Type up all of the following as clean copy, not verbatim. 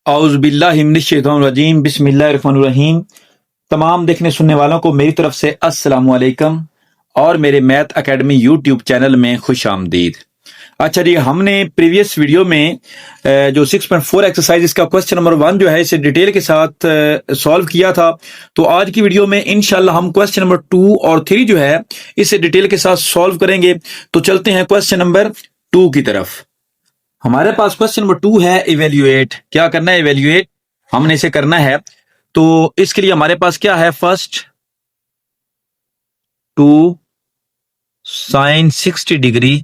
औज़ुबिल्लाहिमिनश्शैतानिर्रजीम बिस्मिल्लाहिर्रहमानिर्रहीम। तमाम देखने सुनने वालों को मेरी तरफ से अस्सलाम वालेकुम और मेरे मैथ एकेडमी यूट्यूब चैनल में खुश आमदीद। अच्छा जी, हमने प्रीवियस वीडियो में जो 6.4 एक्सरसाइज इसका क्वेश्चन नंबर 1 जो है इसे डिटेल के साथ सॉल्व किया था। तो आज की वीडियो में इंशाल्लाह हम क्वेश्चन नंबर 2 और 3 जो है इसे डिटेल के साथ सॉल्व करेंगे। तो चलते हैं क्वेश्चन नंबर 2 की तरफ। हमारे पास क्वेश्चन नंबर 2 है इवेल्युएट। क्या करना है? इवेल्युएट हमने इसे करना है। तो इसके लिए हमारे पास क्या है? First 2 sign 60 degree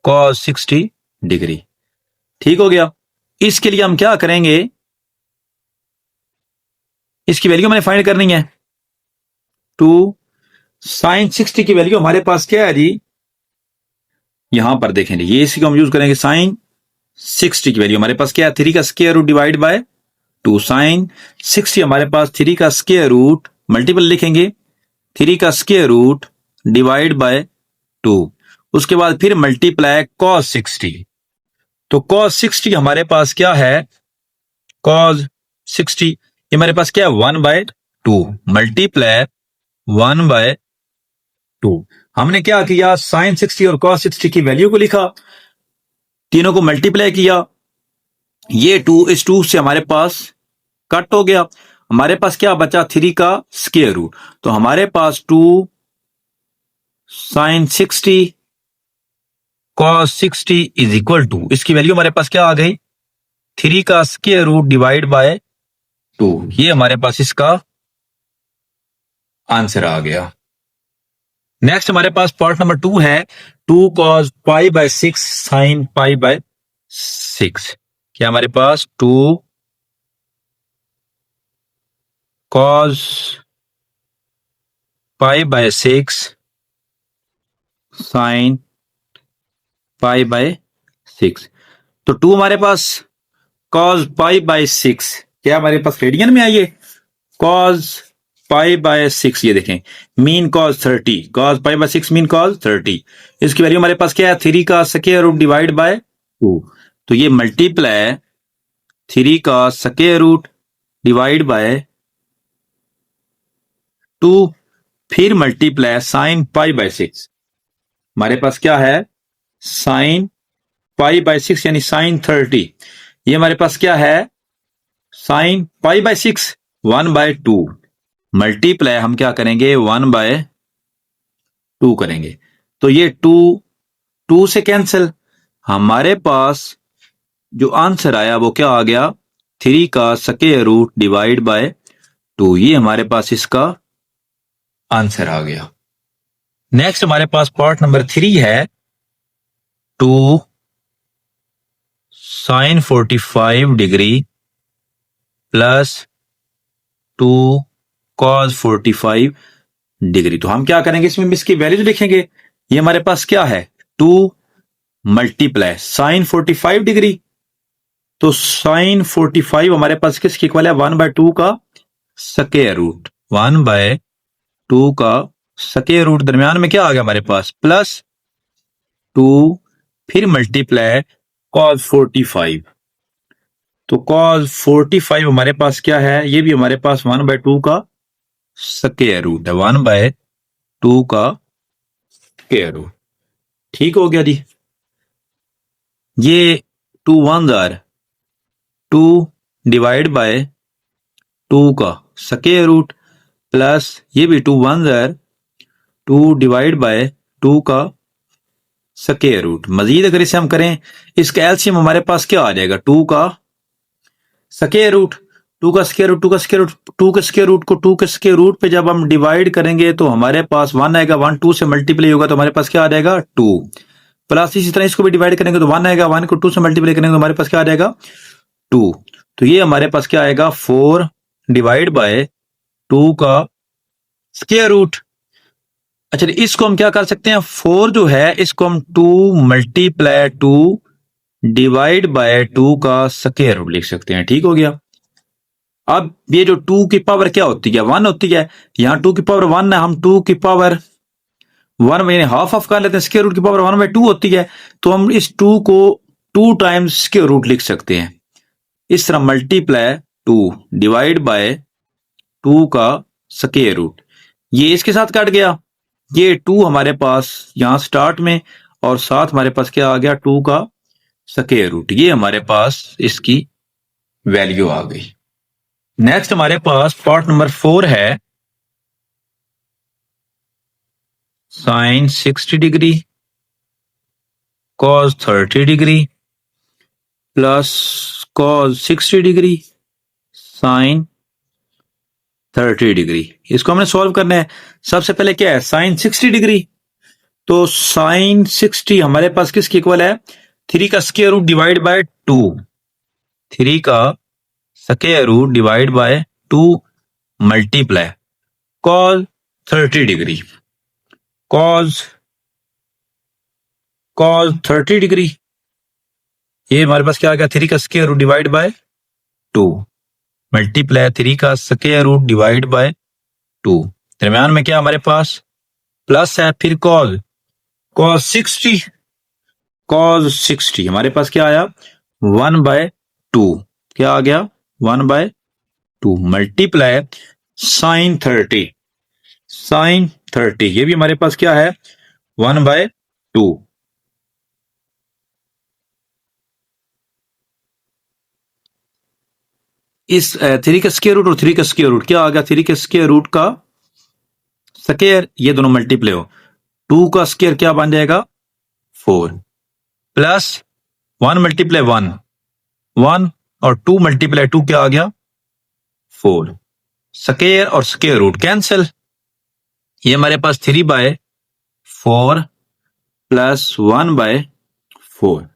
cos 60 degree. ठीक हो गया। इसके लिए हम क्या करेंगे, इसकी वैल्यू मैंने फाइंड करनी है। 2 साइन 60 की वैल्यू हमारे पास क्या है जी? यहां पर देखेंगे, ये इसी को हम यूज करेंगे। साइन 60 की वैल्यू हमारे पास क्या है? 3 का square root divide by 2। Sign 60 हमारे पास 3 का स्क्वायर रूट मल्टीपल लिखेंगे, 3 का स्क्वायर रूट डिवाइड बाय 2। उसके बाद फिर मल्टीप्लाई कॉस 60। तो कॉस 60 हमारे पास क्या है? कॉस 60 ये हमारे पास क्या है? 1/2 मल्टीप्लाई 1/2। हमने क्या किया? साइन 60 और कॉस 60 की वैल्यू को लिखा, तीनों को मल्टीप्लाई किया। ये 2 इस 2 से हमारे पास कट हो गया। हमारे पास क्या बचा? 3 का स्क्वायर रूट। तो हमारे पास 2 sign 60 cos 60 is equal to, इसकी वैल्यू हमारे पास क्या आ गई? 3 का स्क्वायर रूट डिवाइड बाय 2। ये हमारे पास इसका आंसर आ गया। नेक्स्ट हमारे पास पार्ट नंबर 2 है 2 cos pi by 6 sign pi by 6। क्या हमारे पास 2 cos pi by 6 sign pi by 6। तो 2 हमारे पास कॉस पाई बाय 6 क्या हमारे पास रेडियन में आइए? कॉस पाई बाय 6 ये देखें, mean cos 30। Cos pi by 6 mean cos 30। इसकी वैल्यू हमारे पास क्या है? 3 का स्क्वायर रूट डिवाइड बाय 2। तो ये मल्टीप्लाई 3 का स्क्वायर रूट डिवाइड बाय 2 फिर मल्टीप्लाई साइन पाई बाय 6। हमारे पास क्या है? साइन पाई बाय 6 यानी साइन 30। ये हमारे पास क्या है? साइन पाई बाय 6 1/2 मल्टीप्लाई हम क्या करेंगे? 1/2 करेंगे। तो ये 2 से कैंसिल। हमारे पास जो आंसर आया वो क्या आ गया? 3 का स्क्वायर रूट डिवाइड बाय 2। ये हमारे पास इसका आंसर आ गया। नेक्स्ट हमारे पास पार्ट नंबर 3 है 2 sine 45 degree plus 2 cos 45 degree. तो हम क्या करेंगे? इसमें इसकी वैल्यू लिखेंगे। ये हमारे पास क्या है? 2 मल्टीप्लाई साइन 45 डिग्री। तो साइन 45 हमारे पास किसके इक्वल है? 1/2 का स्क्वायर रूट। 1/2 का स्क्वायर रूट, दरमियान में क्या आ गया हमारे पास? प्लस 2 फिर मल्टीप्लाई कॉस 45। तो कॉस 45 हमारे पास क्या है? ये भी हमारे पास 1/2 का स्क्वायर रूट है। 1/2 का स्क्वायर रूट। ठीक हो गया जी। ये 2 1s आर 2 डिवाइड बाय 2 का स्क्वायर रूट प्लस ये भी 2 1s आर 2 डिवाइड बाय 2 का स्क्वायर रूट। मजीद अगर इसे हम करें, इसका एलसीएम हमारे पास क्या आ जाएगा? 2 का स्क्वायर रूट, 2 का स्क्वायर रूट, 2 का स्क्वायर रूट, 2 के स्क्वायर रूट को 2 के स्क्वायर रूट पे जब हम डिवाइड करेंगे तो हमारे पास 1 आएगा। 1 2 से मल्टीप्लाई होगा तो हमारे पास क्या आ जाएगा? 2। प्लस इसी तरह इसको भी डिवाइड करेंगे तो 1 आएगा। 1 को 2 से मल्टीप्लाई करेंगे तो हमारे पास क्या आ जाएगा? 2। तो ये हमारे पास क्या आएगा? 4 डिवाइड बाय 2 का स्क्वायर रूट। अच्छा, इसको हम क्या कर सकते हैं? 4 जो है इसको हम 2 मल्टीप्लाई 2 डिवाइड बाय 2 का स्क्वायर रूट लिख सकते हैं। ठीक हो गया। अब ये जो 2 की पावर क्या होती है? 1 होती है। यहां 2 की पावर 1 है, हम 2 की पावर 1 में हाफ ऑफ कर लेते हैं। स्क्वायर रूट की पावर 1/2 होती है। तो हम इस 2 को 2 टाइम्स स्क्वायर रूट लिख सकते हैं। इस तरह मल्टीप्लाई 2 डिवाइड बाय 2 का स्क्वायर रूट। ये इसके साथ कट गया, ये 2 हमारे पास यहां स्टार्ट में और साथ हमारे पास क्या आ गया 2 का स्क्वायर रूट। ये हमारे पास इसकी वैल्यू आ गई। नेक्स्ट हमारे पास पार्ट नंबर 4 है sine 60 degree cos 30 degree plus cos 60 degree sine 30 degree. इसको हमने सॉल्व करना है। सबसे पहले क्या है साइन 60 डिग्री, तो साइन 60 हमारे पास किसके इक्वल है 3 का स्क्वायर रूट डिवाइड बाय 2, 3 का square root divide by 2 multiply cos 30 degree, cos 30 degree. ये हमारे पास क्या आ गया 3 का square root divide by 2 multiply 3 का स्क्वायर रूट डिवाइड बाय 2। दरम्यान में क्या हमारे पास प्लस है, फिर कॉस 60 हमारे पास क्या आया 1/2, क्या आ गया 1/2 मल्टीप्लाई साइन 30, ये भी हमारे पास क्या है 1/2। इस 3 का स्क्वायर रूट और 3 का स्क्वायर रूट क्या आ गया 3 के स्क्वायर रूट का स्क्वायर, ये दोनों मल्टीप्लाई हो 2 का स्क्वायर क्या बन जाएगा 4 प्लस 1 मल्टीप्लाई 1 और 2 मल्टीप्लाई 2 क्या आ गया 4, स्क्वायर और स्क्वायर रूट कैंसिल, ये हमारे पास 3/4 प्लस 1/4,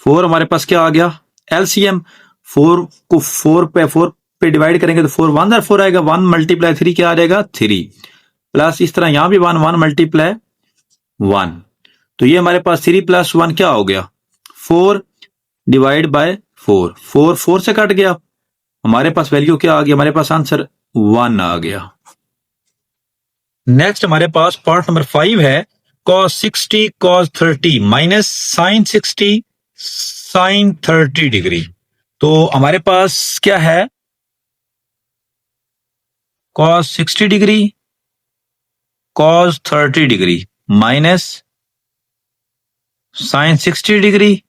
4 हमारे पास क्या आ गया एलसीएम, 4 को 4 पे डिवाइड करेंगे तो 4 1 4 आएगा, 1 मल्टीप्लाई 3 क्या आ जाएगा 3 प्लस इस तरह यहां भी 1 मल्टीप्लाई 1, तो ये हमारे पास 3 प्लस 1 क्या हो गया 4 डिवाइड बाय 4 से कट गया, हमारे पास वैल्यू क्या आ गया हमारे पास आंसर 1 आ गया। नेक्स्ट हमारे पास पार्ट नंबर 5 है cos 60 cos 30 minus sine 60 sine 30 degree. तो हमारे पास क्या है cos 60 degree cos 30 degree minus sine 60 degree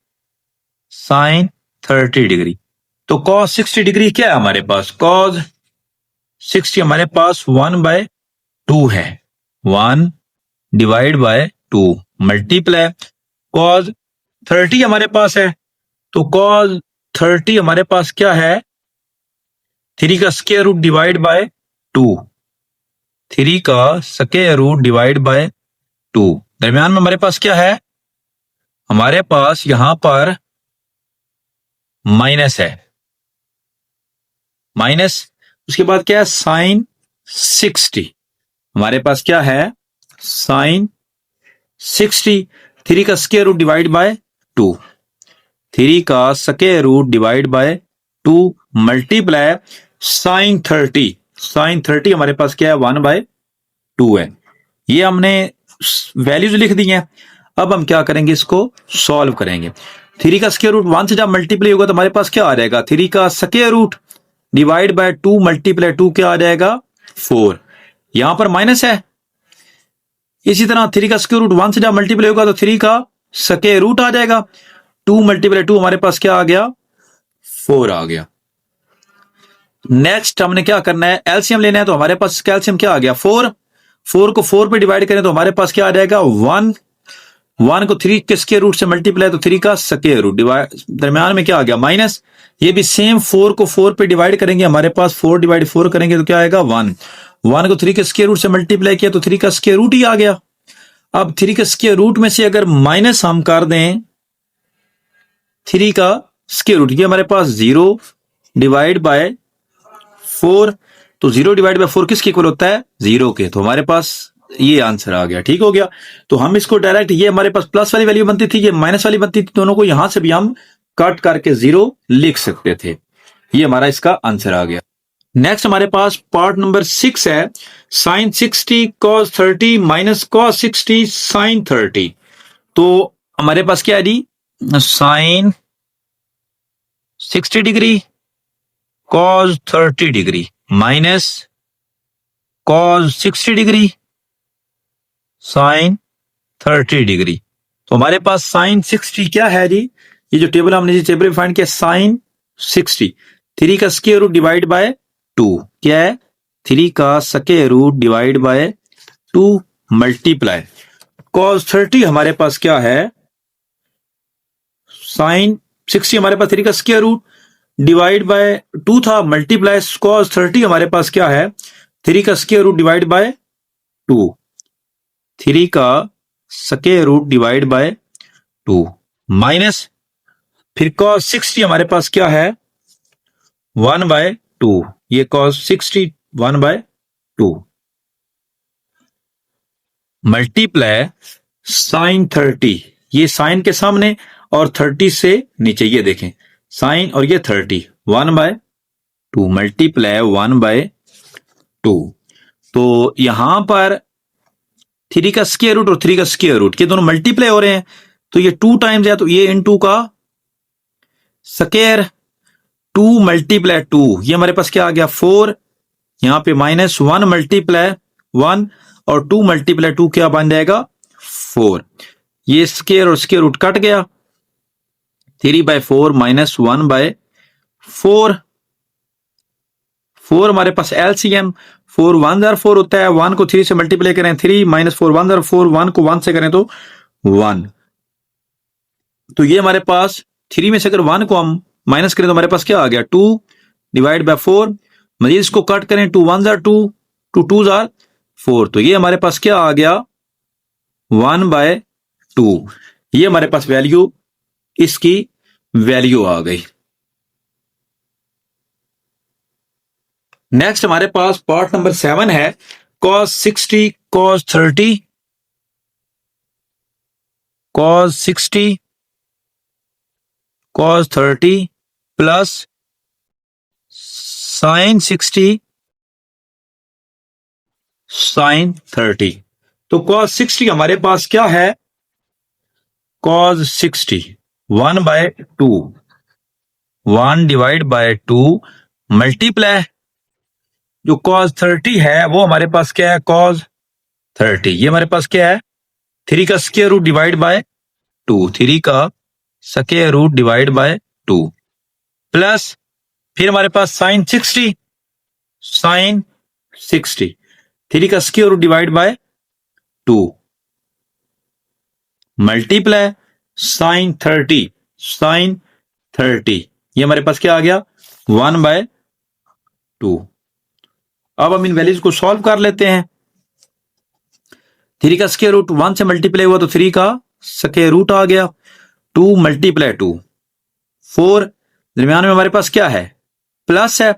sine 30 degree. तो cos 60 डिग्री क्या है हमारे पास cos 60 हमारे पास 1/2 है, 1 डिवाइड बाय 2 मल्टीप्लाई cos 30 हमारे पास है, तो cos 30 हमारे पास क्या है 3 का स्क्वायर रूट डिवाइड बाय 2, 3 का स्क्वायर रूट डिवाइड बाय 2। दरमियान में हमारे पास क्या है हमारे पास यहां पर माइनस है, माइनस उसके बाद क्या है साइन 60 हमारे पास क्या है साइन 60, 3 का स्क्वायर रूट डिवाइड बाय 2, 3 का square root divide by 2 multiply sine 30 हमारे पास क्या है 1/2 है। ये हमने वैल्यूज लिख दी हैं। अब हम क्या करेंगे इसको सॉल्व करेंगे। 3 का स्क्वायर रूट 1 से जब मल्टीप्लाई होगा तो हमारे पास क्या आ जाएगा 3 का square root divide by 2 multiply 2 क्या आ जाएगा 4, यहां पर माइनस है। इसी तरह 3 का स्क्वायर रूट 1 से जब मल्टीप्लाई होगा तो 3 का स्क्वायर रूट आ जाएगा, 2 मल्टीप्लाई 2 हमारे पास क्या आ गया 4 आ गया। नेक्स्ट हमने क्या करना है एलसीएम लेना है, तो हमारे पास एलसीएम क्या आ गया 4 को 4 पे डिवाइड करें तो हमारे पास क्या आ जाएगा 1 को 3 के स्क्वायर रूट से मल्टीप्लाई तो 3 का स्क्वायर रूट डिवाइड दरमियान में क्या आ गया माइनस, ये भी सेम 4 को 4 पे डिवाइड करेंगे हमारे पास 4 डिवाइड 4 करेंगे तो क्या आएगा 1 को 3 के स्क्वायर रूट से मल्टीप्लाई किया तो 3 का स्क्वायर रूट ही आ गया। अब 3 के स्क्वायर रूट में से अगर माइनस हम कर दें 3 का स्क्वायर रूट, ये हमारे पास 0 डिवाइड बाय 4, तो 0 डिवाइड बाय 4 किसके इक्वल होता है 0 के, तो हमारे पास ये आंसर आ गया। ठीक हो गया। तो हम इसको डायरेक्ट ये हमारे पास प्लस वाली वैल्यू बनती थी, ये माइनस वाली बनती थी, दोनों को यहां से भी हम कट करके 0 लिख सकते थे। ये हमारा इसका आंसर आ गया। नेक्स्ट हमारे पास पार्ट नंबर 6 है sine 60 cos 30 minus cos 60 sine 30। तो हमारे पास क्या है जी sine 60 degree cos 30 degree minus cos 60 degree sin 30 degree. तो हमारे पास sin 60 क्या है जी? ये जो टेबल हमने टेबल फाइंड किया sin 60, 3 का स्क्वायर रूट डिवाइड बाय 2 क्या है? 3 का square root divide by 2 multiply cos 30 हमारे पास क्या है? sin 60 हमारे पास 3 का स्क्वायर रूट डिवाइड बाय 2 था, मल्टीप्लाई cos 30 हमारे पास क्या है? 3 का स्क्वायर रूट डिवाइड बाय 2, 3 का square root divide by 2 minus फिर cos 60 हमारे पास क्या है? 1/2, ये cos 60 1/2 मल्टीप्लाई sin 30, ये साइन के सामने और 30 से नीचे, ये देखें साइन और ये 30 1/2 मल्टीप्लाई 1/2। तो यहां पर 3 का स्क्वायर रूट और 3 का स्क्वायर रूट ये दोनों मल्टीप्लाई हो रहे हैं, तो ये 2 टाइम्स है, तो ये इनटू का स्क्वायर 2 मल्टीप्लाई 2, ये हमारे पास क्या आ गया 4, यहां पे माइनस 1 मल्टीप्लाई 1 और 2 मल्टीप्लाई 2 क्या बन जाएगा 4, ये स्क्वायर और स्क्वायर रूट कट गया, 3/4 माइनस 1/4, 4 हमारे पास एलसीएम 4 1 जार 4 होता है, 1 को 3 से मल्टीप्लाई करें 3 माइनस 4 1 जार 4, 1 को 1 से करें तो 1, तो ये हमारे पास 3 में से अगर 1 को हम माइनस करें तो हमारे पास क्या आ गया 2 डिवाइड बाय 4, मजीद इसको कट करें 2 1 जार 2, 2 2 जार 4, तो ये हमारे पास क्या आ गया 1/2, ये हमारे पास वैल्यू, इसकी वैल्यू आ गई। नेक्स्ट हमारे पास पार्ट नंबर 7 है cos 60 cos 30 cos 60 cos 30 plus sin 60 sin 30। तो cos 60 हमारे पास क्या है? cos 60 1/2, 1 डिवाइड बाय 2 मल्टीप्लाई जो cos 30 है वो हमारे पास क्या है cos 30, ये हमारे पास क्या है 3 का स्क्वायर रूट डिवाइड बाय 2, 3 का square root divide by 2 plus फिर हमारे पास sin 60 3 का square root divide by 2 multiply sin 30 ये हमारे पास क्या आ गया 1/2। अब हम इन वैल्यूज को सॉल्व कर लेते हैं, 3 का स्क्वायर रूट 1 से मल्टीप्लाई हुआ तो 3 का स्क्वायर रूट आ गया, 2 मल्टीप्लाई 2 4, दरमियान में हमारे पास क्या है प्लस है,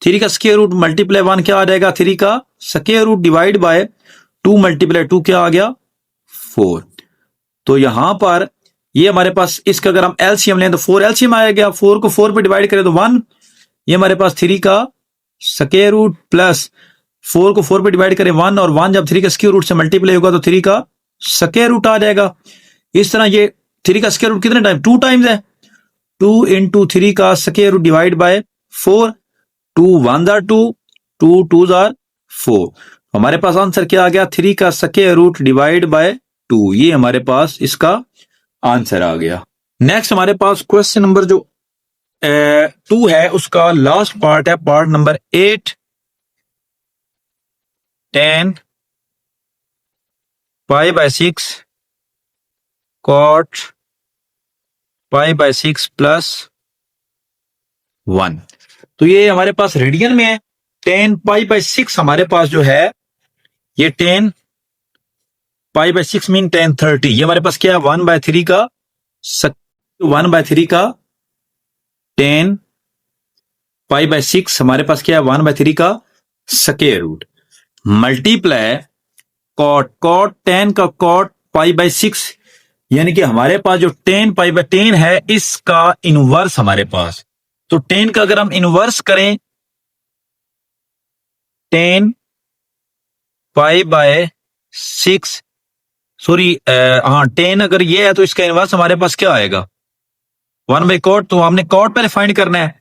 3 का स्क्वायर रूट मल्टीप्लाई 1 क्या आ जाएगा 3 का square root divide by 2 multiply 2 क्या आ गया 4। तो यहां पर ये हमारे पास इसका अगर हम एलसीएम लें तो 4 एलसीएम आएगा, 4 को 4 पे डिवाइड करें तो 1, ये हमारे पास 3 का स्क्वायर रूट प्लस 4 को 4 पे डिवाइड करें 1 और 1 जब 3 का स्क्वायर रूट से मल्टीप्लाई होगा तो 3 का स्क्वायर रूट आ जाएगा। इस तरह ये 3 का स्क्वायर रूट कितने टाइम 2 टाइम्स है, 2 इंटू 3 का स्क्वायर रूट डिवाइड बाय 4, 2 1 जार 2, 2 2 जार 4, हमारे पास आंसर क्या आ गया 3 का स्क्वायर रूट डिवाइड बाय 2, ये हमारे पास इसका आंसर आ गया। नेक्स्ट हमारे पास क्वेश्चन नंबर जो 2 है उसका लास्ट पार्ट है पार्ट नंबर 8, 10 π/6 cot π/6 प्लस 1, तो ये हमारे पास रेडियन में है, 10 π/6 हमारे पास जो है ये 10 π/6 मीन 10 30, ये हमारे पास क्या है 1/3 का 1/3 का 10 π/6 हमारे पास क्या है 1/3 का स्क्वायर रूट मल्टीप्लाई कॉट 10 का कॉट π/6, यानी कि हमारे पास जो 10 π/10 है इसका इनवर्स हमारे पास, तो 10 का अगर हम इनवर्स करें 10 π/6 सॉरी 10 अगर ये है तो इसका इनवर्स हमारे पास क्या आएगा 1 बाई कॉट, तो हमने कॉट पहले फाइंड करना है,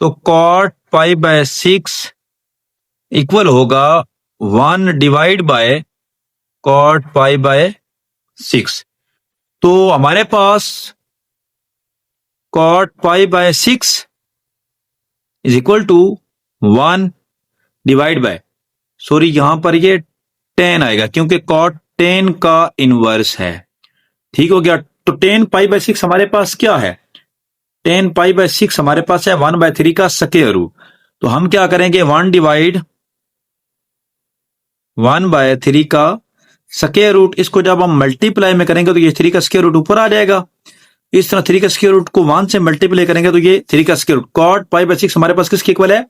तो कॉट पाई बाय 6 इक्वल होगा 1 divide by cot pi by 6। तो हमारे पास cot pi by 6 is equal to 1 divide by, sorry यहां पर ये 10 आएगा क्योंकि कॉट 10 का इनवर्स है। ठीक हो गया। तो 10 पाई बाय 6 हमारे पास क्या है, 10 पाई बाय 6 हमारे पास है 1/3 का स्क्वायर रूट। तो हम क्या करेंगे, 1 डिवाइड 1/3 का स्क्वायर रूट, इसको जब हम मल्टीप्लाई में करेंगे तो ये 3 का स्क्वायर रूट ऊपर आ जाएगा। इस तरह 3 का स्क्वायर रूट को 1 से मल्टीप्लाई करेंगे तो ये 3 का square root, cot pi by 6 हमारे पास किसके इक्वल है,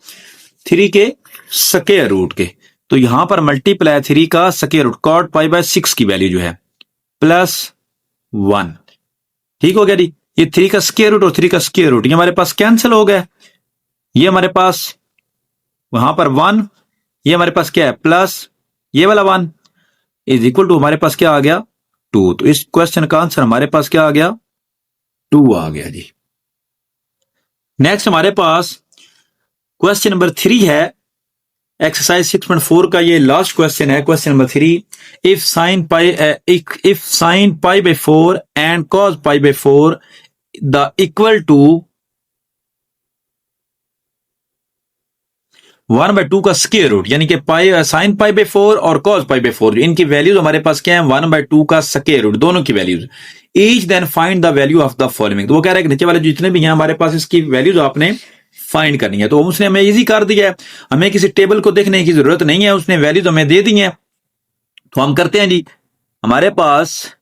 3 के स्क्वायर रूट के। तो यहां पर मल्टीप्लाई 3 का square root, cot pi by 6 की वैल्यू जो है प्लस 1। ठीक हो गया जी। ये 3 का स्क्वायर रूट और 3 का स्क्वायर रूट ये हमारे पास कैंसिल हो गया। ये हमारे पास वहां पर 1, ये हमारे पास क्या है प्लस ये वाला 1 इज इक्वल टू हमारे पास क्या आ गया 2। तो इस क्वेश्चन का आंसर हमारे पास क्या आ गया 2 आ गया जी। नेक्स्ट हमारे पास क्वेश्चन नंबर 3 है, एक्सरसाइज 6.4 का ये लास्ट क्वेश्चन है। Question number 3, if sine pi by 4 and cos pi by 4 the equal to 1/2 का स्क्वायर रूट, यानी कि साइन पाई बाय 4 और कॉस पाई बाय 4 इनकी वैल्यूज हमारे पास क्या है 1/2 का स्क्वायर रूट, दोनों की values. Each then find the value of the following. तो वो कह रहा है कि नीचे वाले जितने भी हैं हमारे पास इसकी वैल्यूज आपने फाइंड करनी है। तो उसने हमें इजी कर दिया है, हमें किसी टेबल को देखने की जरूरत नहीं है, उसने वैल्यूज हमें दे दी है। तो हम करते हैं जी, हमारे पास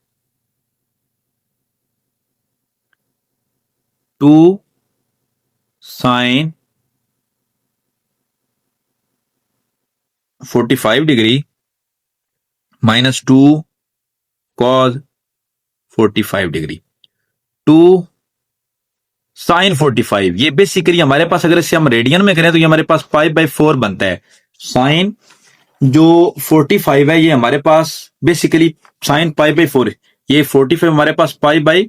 2 sine 45 degree minus 2 cos 45 degree, 2 sine 45, ये बेसिकली हमारे पास अगर इसे हम रेडियन में करें तो ये हमारे पास पाई बाय 4 बनता है। साइन जो 45 है ये हमारे पास बेसिकली साइन पाई बाय 4, ये 45 हमारे पास पाई बाय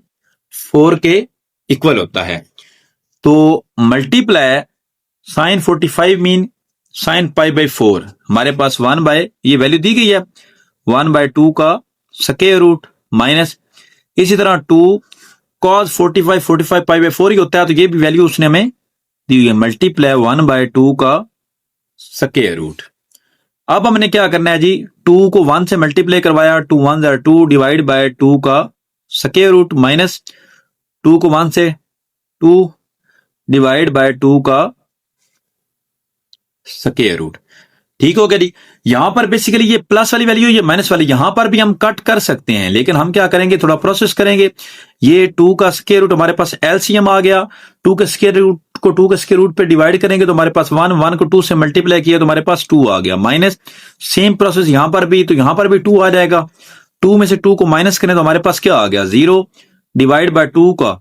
4 के इक्वल होता है। तो multiply sine 45 mean sine pi by 4, हमारे पास 1 बाय ये वैल्यू दी गई है 1/2 का स्क्वायर रूट माइनस इसी तरह 2 कॉस 45 पाई बाय 4 ही होता है, तो ये भी वैल्यू उसने हमें दी हुई है मल्टीप्लाई 1/2 का स्क्वायर रूट। अब हमने क्या करना है जी, 2 को 1 से मल्टीप्लाई करवाया, 2 1 जार 2 डिवाइड बाय 2 का स्क्वायर रूट माइनस 2 को 1 से 2 डिवाइड बाय 2 का स्क्वायर रूट। ठीक हो गया जी। यहां पर बेसिकली ये प्लस वाली वैल्यू ये माइनस वाली, यहां पर भी हम कट कर सकते हैं, लेकिन हम क्या करेंगे थोड़ा प्रोसेस करेंगे। ये 2 का स्क्वायर रूट हमारे पास एलसीएम आ गया, 2 के स्क्वायर रूट को 2 के स्क्वायर रूट पे डिवाइड करेंगे तो हमारे पास 1 को 2 से मल्टीप्लाई किया तो हमारे पास 2 आ गया माइनस। सेम प्रोसेस यहां पर भी, तो यहां पर भी 2 आ जाएगा, 2 में से 2 को माइनस करें तो हमारे पास क्या आ गया 0 डिवाइड बाय 2 का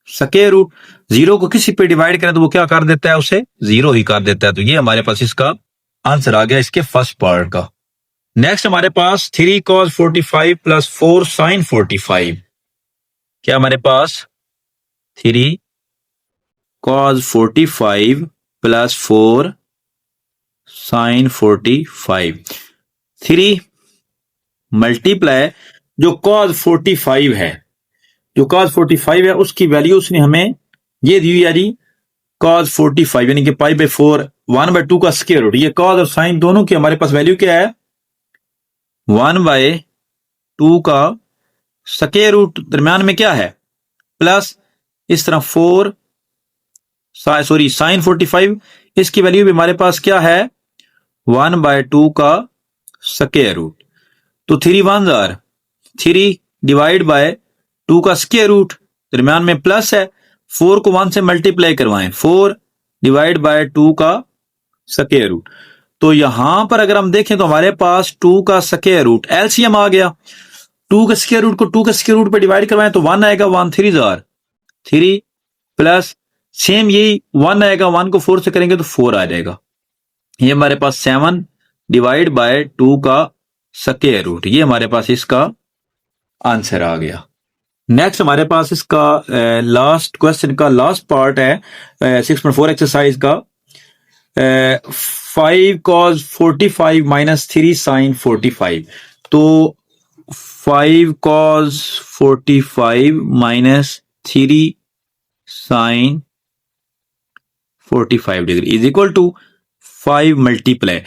स्क्वायर रूट। 0 को किसी पे डिवाइड करें तो वो क्या कर देता है, उसे 0 ही कर देता है। तो ये हमारे पास इसका आंसर आ गया इसके फर्स्ट पार्ट का। नेक्स्ट हमारे पास 3 cos 45 प्लस 4 sin 45, क्या हमारे पास 3 cos 45 प्लस 4 sin 45, 3 मल्टीप्लाई जो cos 45 है, जो cos 45 है उसकी वैल्यू उसने हमें ये दी हुई है जी cos 45 यानी कि पाई बाय 4 1/2 का स्क्वायर रूट। ये cos और sin दोनों की हमारे पास वैल्यू क्या है 1/2 का स्क्वायर रूट, दरम्यान में क्या है प्लस इस तरह 4 sin 45 इसकी वैल्यू भी हमारे पास क्या है 1/2 का स्क्वायर रूट। तो 3 1 जार 3 डिवाइड बाय 2 का स्क्वायर रूट, दरम्यान में प्लस है, 4 को 1 से मल्टीप्लाई करवाएं 4 डिवाइड बाय 2 का स्क्वायर रूट। तो यहां पर अगर हम देखें तो हमारे पास 2 का स्क्वायर रूट एलसीएम आ गया, 2 के स्क्वायर रूट को 2 के स्क्वायर रूट पे डिवाइड करवाएं तो 1 आएगा, 1 3 जार 3 प्लस सेम यही 1 आएगा, 1 को 4 से करेंगे तो 4 आ जाएगा। ये हमारे पास 7 डिवाइड बाय 2 का स्क्वायर रूट, ये हमारे पास इसका आंसर आ गया। नेक्स्ट हमारे पास इसका लास्ट क्वेश्चन का लास्ट पार्ट है 6.4 एक्सरसाइज का 5 cos 45 माइनस 3 sin 45। तो 5 cos 45 minus 3 sin 45 degree is equal to 5 multiply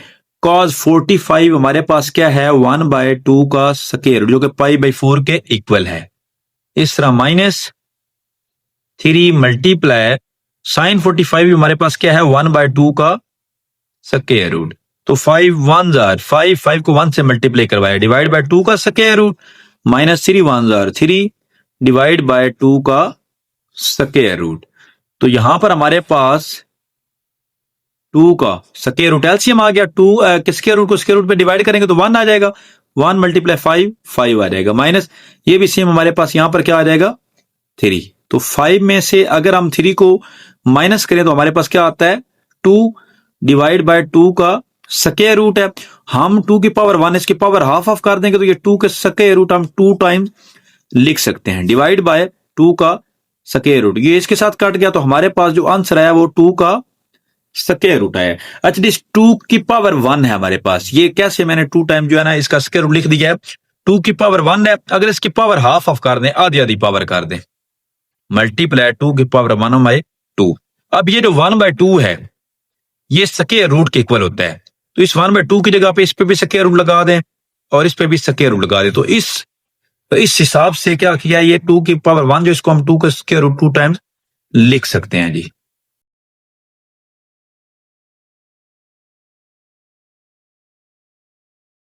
cos 45 हमारे पास क्या है 1/2 का स्क्वायर जो कि π/4 के इक्वल है। इस तरह माइनस 3 मल्टीप्लाई साइन 45 हमारे पास क्या है 1/2 का स्क्वायर रूट। तो 5 1 जार 5 को 1 से मल्टीप्लाई करवाया डिवाइड बाय 2 का स्क्वायर रूट माइनस 3 1 जार 3 डिवाइड बाय 2 का स्क्वायर रूट। तो यहां पर हमारे पास 2 का स्क्वायर रूट एलसीएम आ गया। 2 के स्क्वायर रूट को स्क्वायर रूट पे डिवाइड करेंगे तो 1 आ जाएगा। 1 मल्टीप्लाई 5 आ जाएगा माइनस ये भी सेम हमारे पास यहां पर क्या आ जाएगा 3। तो 5 में से अगर हम 3 को माइनस करें तो हमारे पास क्या आता है 2 डिवाइड बाय 2 का स्क्वायर रूट है। हम 2 की पावर 1 इसकी पावर हाफ कर देंगे तो ये 2 के स्क्वायर रूट हम 2 टाइम्स लिख सकते हैं डिवाइड बाय 2 का स्क्वायर रूट। ये इसके साथ कट गया तो हमारे पास जो आंसर आया वो 2 का स्क्वायर रूट आया। अच्छा दिस 2 की पावर 1 है हमारे पास। ये कैसे मैंने 2 टाइम जो है ना इसका स्क्वायर रूट लिख दिया है। 2 की पावर 1 है अगर इसकी पावर हाफ कर दें आधी आधी पावर कर दें मल्टीप्लाई 2 की पावर 1/2। अब ये जो 1/2 है ये स्क्वायर रूट के इक्वल होता है। तो इस 1/2 की जगह पे इस पे भी स्क्वायर रूट लगा दें और इस पे भी स्क्वायर रूट लगा दें। तो इस हिसाब से क्या किया ये 2 की पावर 1 जो इसको हम 2 का स्क्वायर रूट 2 टाइम्स लिख सकते हैं जी।